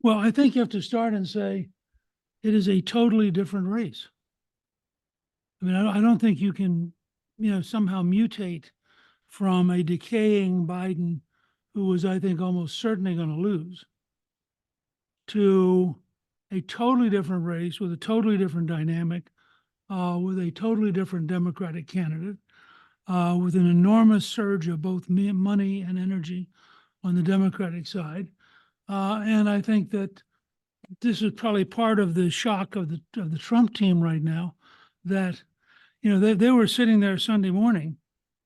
Well, I think you have to start and say it is a totally different race. I mean, I don't think you can, somehow mutate from a decaying Biden, who was, I think, almost certainly going to lose, to a totally different race with a totally different dynamic, with a totally different Democratic candidate, with an enormous surge of both money and energy on the Democratic side. And I think that this is probably part of the shock of the Trump team right now, that they were sitting there Sunday morning.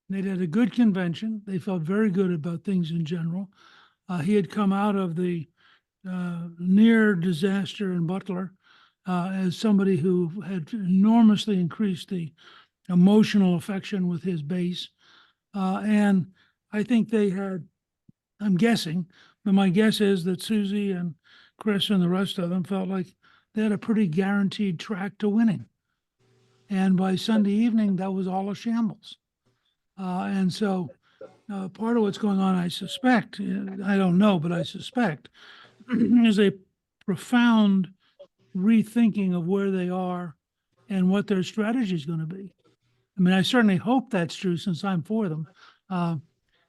They'd had a good convention. They felt very good about things in general. He had come out of the near disaster in Butler as somebody who had enormously increased the emotional affection with his base. And I think they had, I'm guessing, but my guess is that Susie and Chris and the rest of them felt like they had a pretty guaranteed track to winning. And by Sunday evening, that was all a shambles. And so part of what's going on, I suspect, I don't know, but I suspect, is a profound rethinking of where they are and what their strategy is going to be. I mean, I certainly hope that's true, since I'm for them.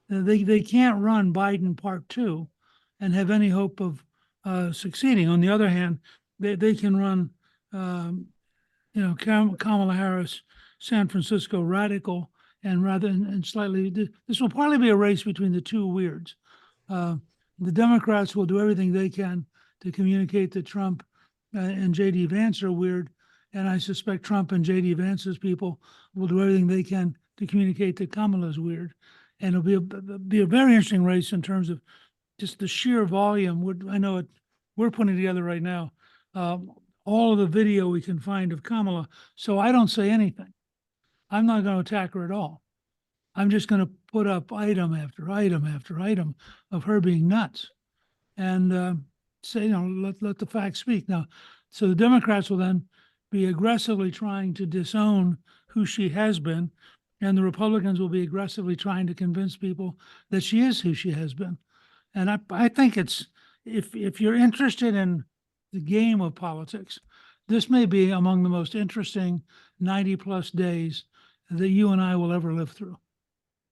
They can't run Biden part 2 and have any hope of succeeding. On the other hand, they can run, Kamala Harris, San Francisco radical, and slightly, this will probably be a race between the two weirds. The Democrats will do everything they can to communicate that Trump and J.D. Vance are weird, and I suspect Trump and J.D. Vance's people will do everything they can to communicate that Kamala is weird. And it'll be a very interesting race in terms of just the sheer volume. I know we're putting together right now all of the video we can find of Kamala, so I don't say anything. I'm not going to attack her at all. I'm just going to put up item after item after item of her being nuts, and say, let the facts speak. Now, so the Democrats will then be aggressively trying to disown who she has been, and the Republicans will be aggressively trying to convince people that she is who she has been. And I think it's, if you're interested in the game of politics, this may be among the most interesting 90 plus days that you and I will ever live through.